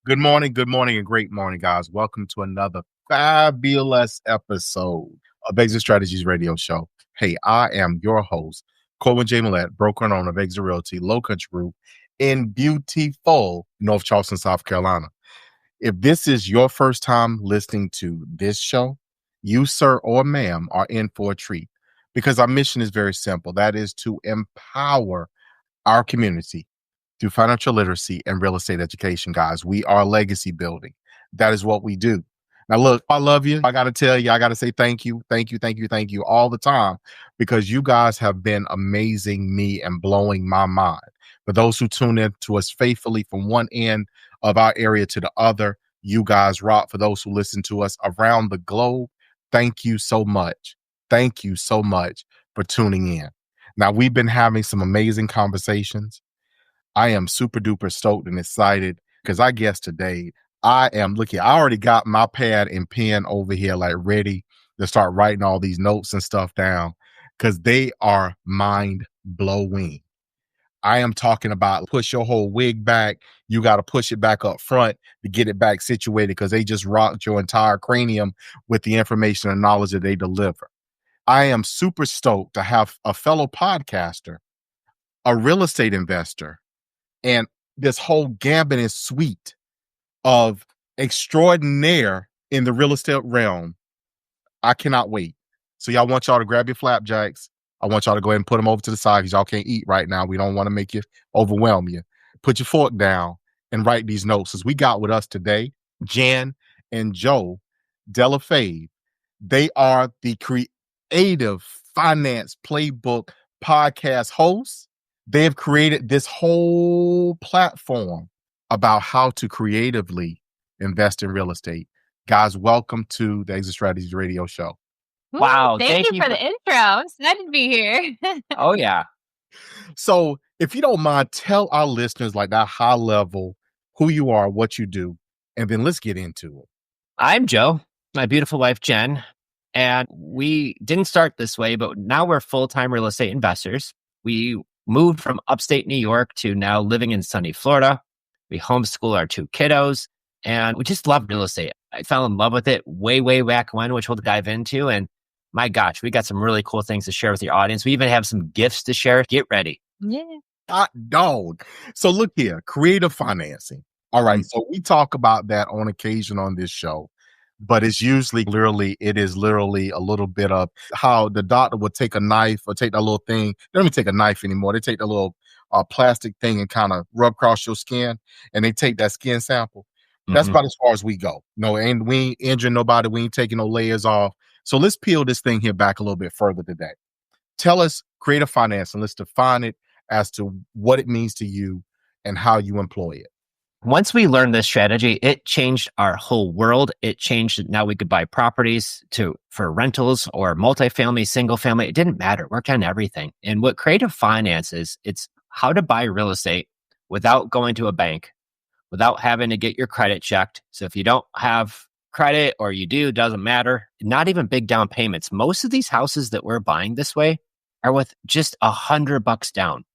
good morning, and great morning, guys. Welcome to another fabulous episode of Exit Strategies Radio Show. Hey, I am your host, Corwin J. Millett, broker and owner of Exit Realty, Low Country Group in beautiful North Charleston, South Carolina. If this is your first time listening to this show, you, sir or ma'am, are in for a treat because our mission is very simple. That is to empower our community through financial literacy and real estate education, guys. We are legacy building. That is what we do. Now, look, I love you. I got to tell you, I got to say thank you all the time because you guys have been amazing me and blowing my mind. For those who tune in to us faithfully from one end of our area to the other, you guys rock. For those who listen to us around the globe, thank you so much. Thank you so much for tuning in. Now, we've been having some amazing conversations. I am super duper stoked and excited because I guess today I already got my pad and pen over here, like ready to start writing all these notes and stuff down because they are mind blowing. I am talking about push your whole wig back. You got to push it back up front to get it back situated because they just rocked your entire cranium with the information and knowledge that they deliver. I am super stoked to have a fellow podcaster, a real estate investor, and this whole gambit and suite of extraordinaire in the real estate realm. I cannot wait. So y'all want y'all to grab your flapjacks. I want y'all to go ahead and put them over to the side because y'all can't eat right now. We don't want to make you overwhelm you. Put your fork down and write these notes. As we got with us today, Jenn and Joe, Delle, Fave. They are the creative finance playbook podcast hosts. They have created this whole platform about how to creatively invest in real estate. Guys, welcome to the Exit Strategies Radio Show. Wow. Thank you for the intro. I'm excited to be here. Oh, yeah. So if you don't mind, tell our listeners like that high level, who you are, what you do, and then let's get into it. I'm Joe, my beautiful wife, Jenn, and we didn't start this way, but now we're full-time real estate investors. We moved from upstate New York to now living in sunny Florida. We homeschool our two kiddos, and we just love real estate. I fell in love with it way back when, which we'll dive into. And my gosh, we got some really cool things to share with your audience. We even have some gifts to share. Get ready. Yeah. Hot dog. So look here, creative financing. All right. So we talk about that on occasion on this show, but it's usually literally a little bit of how the doctor would take a knife or take that little thing. They don't even take a knife anymore. They take the little plastic thing and kind of rub across your skin and they take that skin sample. That's about as far as we go. No, and we ain't injuring nobody. We ain't taking no layers off. So let's peel this thing here back a little bit further today. Tell us creative finance and let's define it as to what it means to you and how you employ it. Once we learned this strategy, it changed our whole world. It changed it. Now we could buy properties for rentals or multifamily, single family. It didn't matter. It worked on everything. And what creative finance is, it's how to buy real estate without going to a bank, without having to get your credit checked. So if you don't have credit or you do, doesn't matter. Not even big down payments. Most of these houses that we're buying this way are with just $100 down.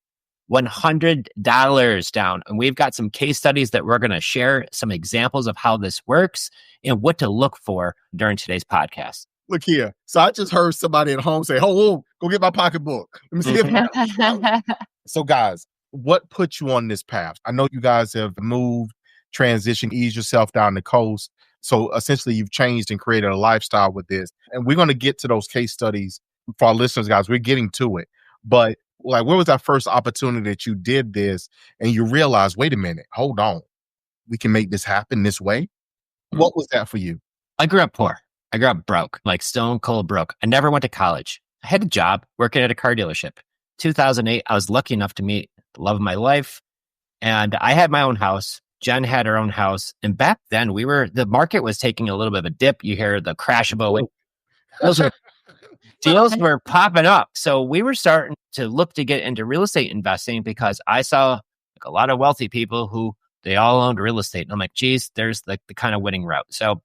$100 down. And we've got some case studies that we're going to share, some examples of how this works and what to look for during today's podcast. Look here. So I just heard somebody at home say, oh, go get my pocketbook. Let me see if So guys, what put you on this path? I know you guys have moved, transitioned, eased yourself down the coast. So essentially you've changed and created a lifestyle with this. And we're going to get to those case studies for our listeners, guys. We're getting to it. But like, where was that first opportunity that you did this and you realized, wait a minute, hold on, we can make this happen this way? What was that for you? I grew up poor. I grew up broke, like stone cold broke. I never went to college. I had a job working at a car dealership. 2008, I was lucky enough to meet the love of my life. And I had my own house. Jenn had her own house. And back then the market was taking a little bit of a dip. You hear the crash of 2008. Deals were popping up. So we were starting to look to get into real estate investing because I saw like a lot of wealthy people who they all owned real estate. And I'm like, geez, there's the kind of winning route. So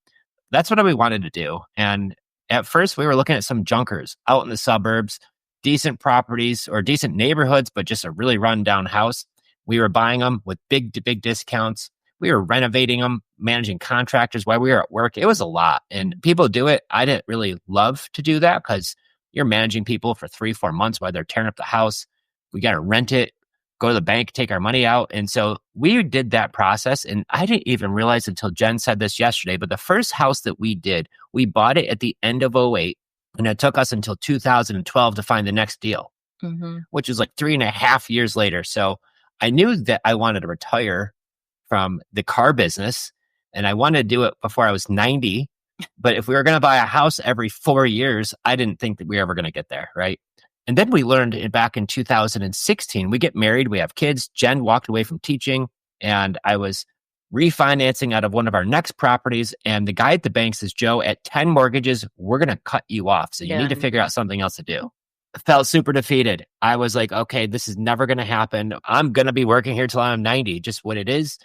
that's what we wanted to do. And at first we were looking at some junkers out in the suburbs, decent properties or decent neighborhoods, but just a really run down house. We were buying them with big discounts. We were renovating them, managing contractors while we were at work. It was a lot. And people do it. I didn't really love to do that because you're managing people for 3-4 months while they're tearing up the house. We got to rent it, go to the bank, take our money out. And so we did that process. And I didn't even realize until Jen said this yesterday, but the first house that we did, we bought it at the end of 2008. And it took us until 2012 to find the next deal, which is like 3.5 years later. So I knew that I wanted to retire from the car business, and I wanted to do it before I was 90. But if we were going to buy a house every 4 years, I didn't think that we were ever going to get there, right? And then we learned back in 2016, we get married, we have kids. Jen walked away from teaching, and I was refinancing out of one of our next properties. And the guy at the bank says, Joe, at 10 mortgages, we're going to cut you off. So you need to figure out something else to do. I felt super defeated. I was like, okay, this is never going to happen. I'm going to be working here till I'm 90, just what it is.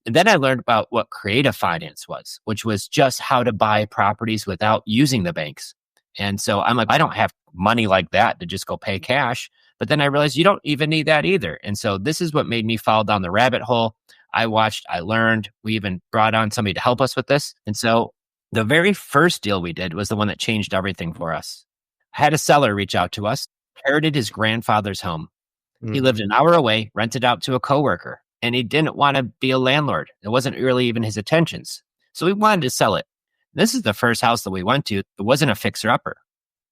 And then I learned about what creative finance was, which was just how to buy properties without using the banks. And so I'm like, I don't have money like that to just go pay cash. But then I realized you don't even need that either. And so this is what made me fall down the rabbit hole. I watched, I learned, we even brought on somebody to help us with this. And so the very first deal we did was the one that changed everything for us. I had a seller reach out to us, inherited his grandfather's home. He lived an hour away, rented out to a coworker, and he didn't want to be a landlord. It wasn't really even his intentions. So we wanted to sell it. This is the first house that we went to. It wasn't a fixer-upper.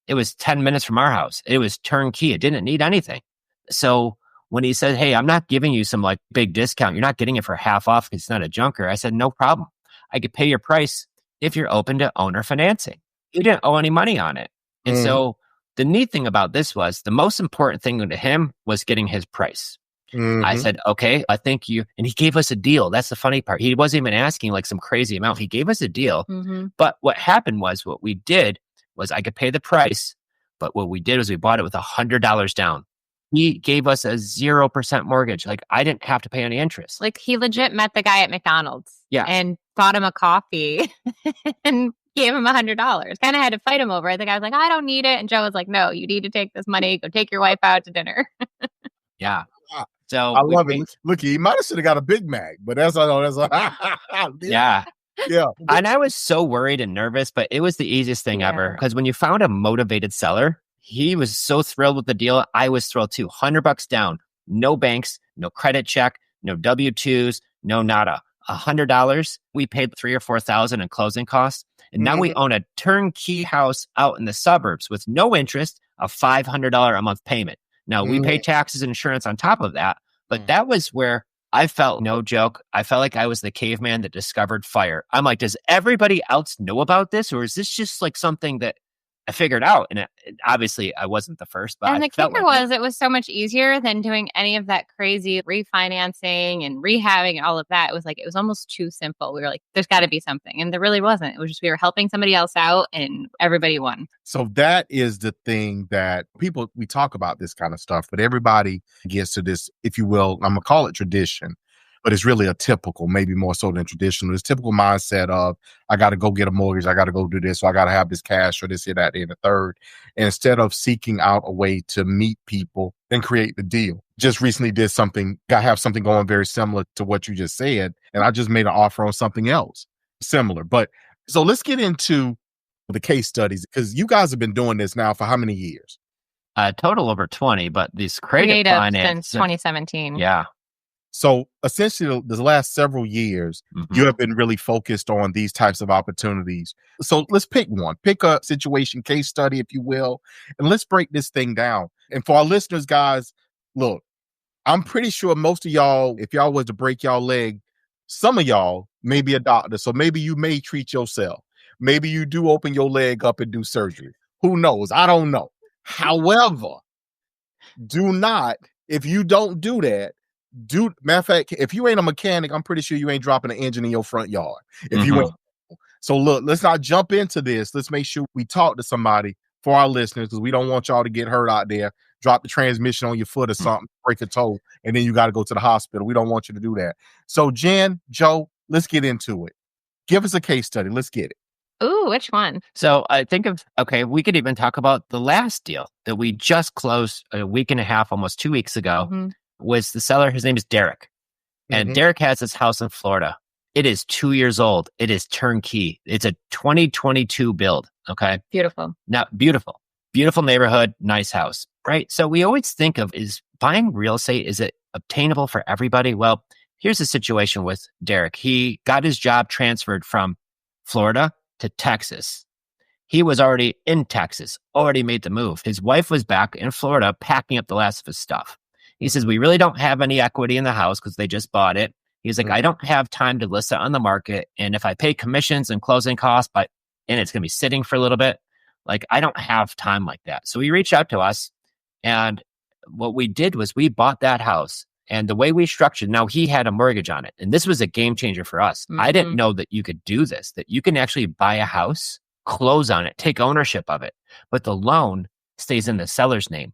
It was 10 minutes from our house. It was turnkey. It didn't need anything. So when he said, hey, I'm not giving you some like big discount, you're not getting it for half off because it's not a junker. I said, no problem. I could pay your price if you're open to owner financing. You didn't owe any money on it. And so the neat thing about this was the most important thing to him was getting his price. I said, okay, I think you, and he gave us a deal. That's the funny part. He wasn't even asking like some crazy amount. He gave us a deal. But what happened was what we did was I could pay the price. But what we did was we bought it with $100 down. He gave us a 0% mortgage. Like I didn't have to pay any interest. Like he legit met the guy at McDonald's and bought him a coffee and gave him $100. Kind of had to fight him over it. The guy was like, I don't need it. And Joe was like, no, you need to take this money. Go take your wife out to dinner. Yeah. So I love it. Look, he might have should have got a Big Mac, but that's yeah. Yeah. And I was so worried and nervous, but it was the easiest thing ever. Because when you found a motivated seller, he was so thrilled with the deal. I was thrilled too. $100 down, no banks, no credit check, no W-2s, no nada. $100. We paid $3,000 or $4,000 in closing costs. And now we own a turnkey house out in the suburbs with no interest, a $500 a month payment. Now we pay taxes and insurance on top of that. But that was where I felt, no joke, I felt like I was the caveman that discovered fire. I'm like, does everybody else know about this? Or is this just like something that I figured out? And obviously I wasn't the first, but and the kicker was it was so much easier than doing any of that crazy refinancing and rehabbing and all of that. It was almost too simple. We were like, there's got to be something. And there really wasn't. It was just we were helping somebody else out and everybody won. So that is the thing that we talk about this kind of stuff, but everybody gets to this, if you will, I'm going to call it tradition, but it's really a typical, maybe more so than traditional. This typical mindset of, I got to go get a mortgage. I got to go do this. So I got to have this cash or this, or that, and the third. And instead of seeking out a way to meet people and create the deal. Just recently did something, I have something going very similar to what you just said. And I just made an offer on something else similar. But so let's get into the case studies, because you guys have been doing this now for how many years? Total over 20, but these creative finance since 2017. Yeah. So essentially the last several years, you have been really focused on these types of opportunities. So let's pick one, pick a situation case study, if you will, and let's break this thing down. And for our listeners, guys, look, I'm pretty sure most of y'all, if y'all was to break y'all leg, some of y'all may be a doctor. So maybe you may treat yourself. Maybe you do open your leg up and do surgery. Who knows? I don't know. However, do not, if you don't do that, matter of fact, if you ain't a mechanic, I'm pretty sure you ain't dropping an engine in your front yard. If you ain't. So look, let's not jump into this. Let's make sure we talk to somebody for our listeners, because we don't want y'all to get hurt out there, drop the transmission on your foot or something, break a toe, and then you got to go to the hospital. We don't want you to do that. So Jen, Joe, let's get into it. Give us a case study. Let's get it. Ooh, which one? So I think we could even talk about the last deal that we just closed a week and a half, almost 2 weeks ago. Was the seller. His name is Derek. And Derek has his house in Florida. It is 2 years old. It is turnkey. It's a 2022 build. Okay. Beautiful. Now, beautiful neighborhood, nice house, right? So we always think of, is buying real estate, is it obtainable for everybody? Well, here's the situation with Derek. He got his job transferred from Florida to Texas. He was already in Texas, already made the move. His wife was back in Florida packing up the last of his stuff. He says, we really don't have any equity in the house because they just bought it. He's like, I don't have time to list it on the market. And if I pay commissions and closing costs, and it's going to be sitting for a little bit, like, I don't have time like that. So he reached out to us. And what we did was we bought that house. And the way we structured, now he had a mortgage on it. And this was a game changer for us. I didn't know that you could do this, that you can actually buy a house, close on it, take ownership of it, but the loan stays in the seller's name.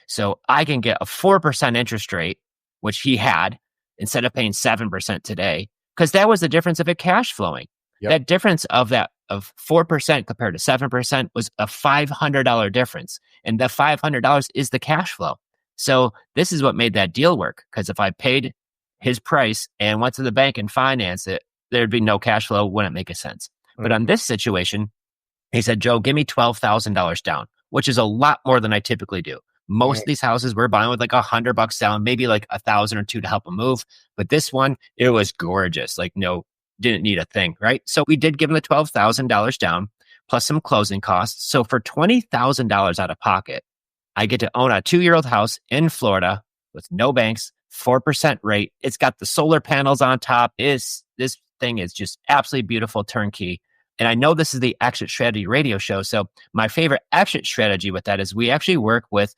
So I can get a 4% interest rate, which he had, instead of paying 7% today, because that was the difference of it cash flowing. Yep. That difference of 4% compared to 7% was a $500 difference. And the $500 is the cash flow. So this is what made that deal work. Because if I paid his price and went to the bank and financed it, there'd be no cash flow, wouldn't make a sense. But on this situation, he said, Joe, give me $12,000 down, which is a lot more than I typically do. Most of these houses we're buying with like $100 down, maybe like $1,000 or $2,000 to help them move. But this one, it was gorgeous. Like, no, didn't need a thing, right? So we did give him the $12,000 down plus some closing costs. So for $20,000 out of pocket, I get to own a 2-year-old house in Florida with no banks, 4% rate. It's got the solar panels on top. This thing is just absolutely beautiful, turnkey. And I know this is the Exit Strategy radio show. So my favorite exit strategy with that is we actually work with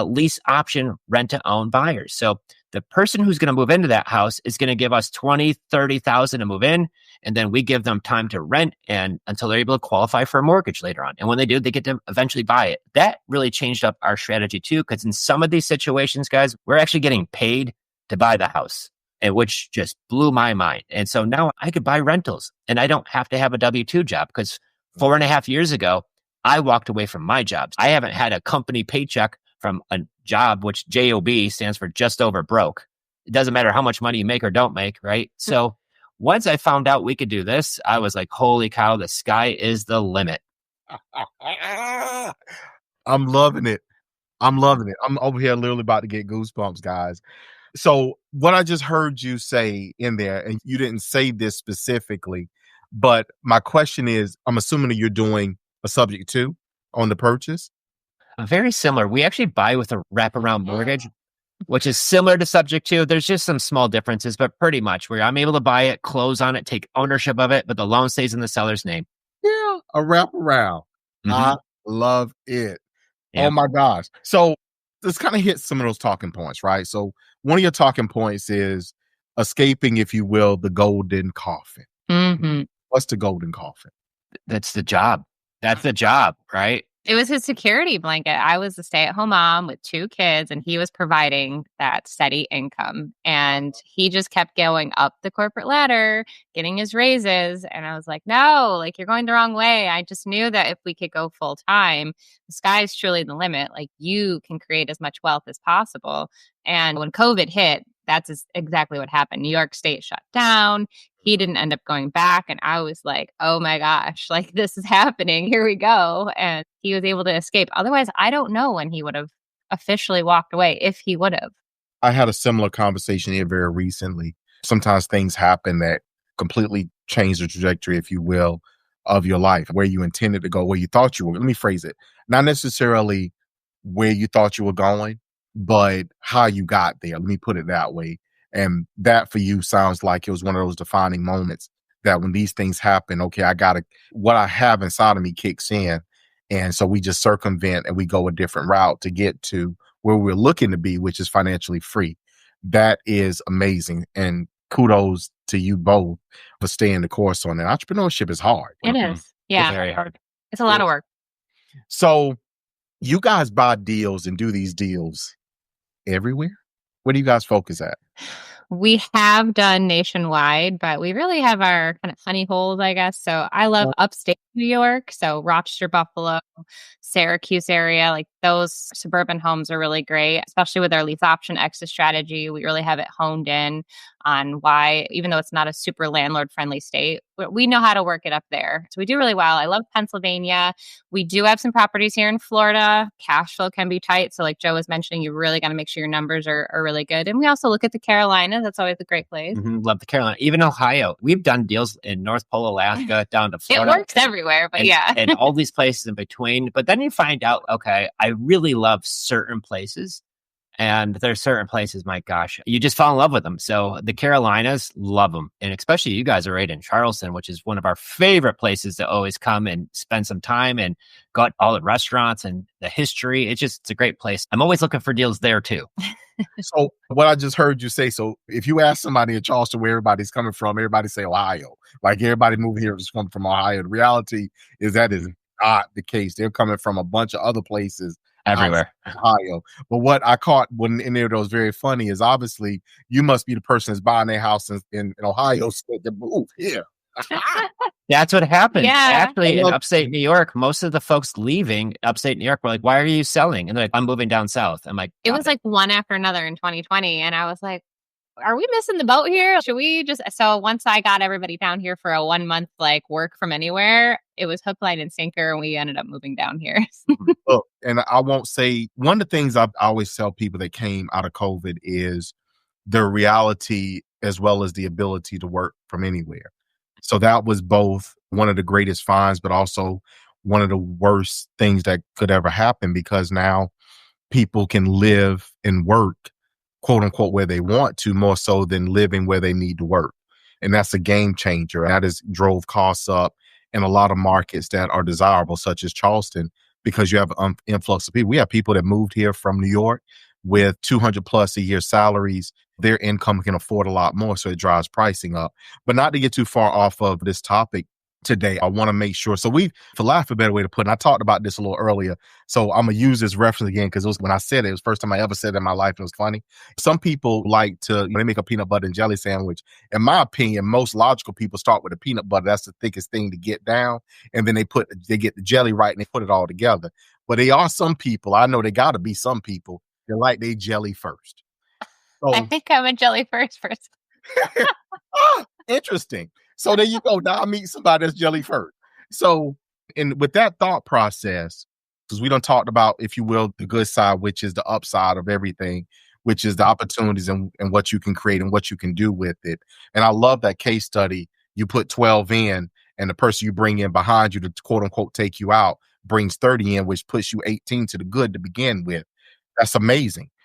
lease option rent-to-own buyers. So the person who's going to move into that house is going to give us $20,000, $30,000 to move in. And then we give them time to rent and until they're able to qualify for a mortgage later on. And when they do, they get to eventually buy it. That really changed up our strategy too, because in some of these situations, guys, we're actually getting paid to buy the house, and which just blew my mind. And so now I could buy rentals and I don't have to have a W-2 job, because 4.5 years ago, I walked away from my jobs. I haven't had a company paycheck from a job, which JOB stands for just over broke. It doesn't matter how much money you make or don't make, right? So once I found out we could do this, I was like, holy cow, the sky is the limit. I'm loving it. I'm over here literally about to get goosebumps, guys. So what I just heard you say in there, and you didn't say this specifically, but my question is, I'm assuming that you're doing a subject to on the purchase? Very similar. We actually buy with a wraparound mortgage, which is similar to subject to. There's just some small differences, but pretty much where I'm able to buy it, close on it, take ownership of it, but the loan stays in the seller's name. Yeah, a wraparound. I love it. Yeah. Oh my gosh. So let's kind of hit some of those talking points, right? So one of your talking points is escaping, if you will, the golden coffin. What's the golden coffin? That's the job. That's the job, right? It was his security blanket. I was a stay-at-home mom with 2 kids, and he was providing that steady income. And he just kept going up the corporate ladder, getting his raises. And I was like, no, like, you're going the wrong way. I just knew that if we could go full time, the sky's truly the limit. Like, you can create as much wealth as possible. And when COVID hit, that's exactly what happened. New York State shut down. He didn't end up going back. And I was like, oh my gosh, like, this is happening. Here we go. And he was able to escape. Otherwise, I don't know when he would have officially walked away, if he would have. I had a similar conversation here very recently. Sometimes things happen that completely change the trajectory, if you will, of your life, where you intended to go, where you thought you were. Let me phrase it. Not necessarily where you thought you were going, but how you got there. Let me put it that way. And that for you sounds like it was one of those defining moments that when these things happen, okay, what I have inside of me kicks in. And so we just circumvent and we go a different route to get to where we're looking to be, which is financially free. That is amazing. And kudos to you both for staying the course on that. Entrepreneurship is hard. It is. Yeah. It's very hard. It's a lot of work. So you guys buy deals and do these deals everywhere? Where do you guys focus at? We have done nationwide, but we really have our kind of honey holes, I guess. So I love upstate New York. So Rochester, Buffalo, Syracuse area, like those suburban homes are really great, especially with our lease option exit strategy. We really have it honed in. on why, even though it's not a super landlord friendly state, we know how to work it up there. So we do really well. I love Pennsylvania. We do have some properties here in Florida. Cash flow can be tight. So like Joe was mentioning, you really got to make sure your numbers are really good. And we also look at the Carolinas. That's always a great place. Love the Carolina. Even Ohio. We've done deals in North Pole, Alaska, down to Florida. It works everywhere, but and all these places in between. But then you find out, okay, I really love certain places. And there's certain places, my gosh, you just fall in love with them. So the Carolinas, love them. And especially you guys are right in Charleston, which is one of our favorite places to always come and spend some time and got all the restaurants and the history. It's a great place. I'm always looking for deals there too. So what I just heard you say, so if you ask somebody in Charleston where everybody's coming from, everybody say Ohio. Like everybody moving here is coming from Ohio. The reality is that is not the case. They're coming from a bunch of other places everywhere. Ohio. But what I caught when in there that was very funny is obviously you must be the person that's buying their house in Ohio, so they move here. That's what happened. Yeah. Actually, in upstate New York, most of the folks leaving upstate New York were like, why are you selling? And they're like, I'm moving down south. I'm like, it was like one after another in 2020. And I was like, are we missing the boat here? Should we just, so once I got everybody down here for a 1 month, like work from anywhere, it was hook, line, and sinker. And we ended up moving down here. Look, and I won't say, one of the things I always tell people that came out of COVID is the reality as well as the ability to work from anywhere. So that was both one of the greatest finds, but also one of the worst things that could ever happen, because now people can live and work, quote unquote, where they want to, more so than living where they need to work. And that's a game changer. And that has drove costs up in a lot of markets that are desirable, such as Charleston, because you have an influx of people. We have people that moved here from New York with 200 plus a year salaries. Their income can afford a lot more, so it drives pricing up. But not to get too far off of this topic today, I want to make sure. So for lack of a better way to put it, and I talked about this a little earlier, so I'm going to use this reference again because it was when I said it, it was the first time I ever said it in my life, and it was funny. Some people like to, when they make a peanut butter and jelly sandwich, in my opinion, most logical people start with the peanut butter. That's the thickest thing to get down. And then they get the jelly right and they put it all together. But there are some people, I know they got to be some people, they like they jelly first. So, I think I'm a jelly first person. Interesting. So there you go. Now I meet somebody that's jelly first. So, and with that thought process, because we done talked about, if you will, the good side, which is the upside of everything, which is the opportunities and what you can create and what you can do with it. And I love that case study. You put 12 in, and the person you bring in behind you to quote unquote take you out brings 30 in, which puts you 18 to the good to begin with. That's amazing.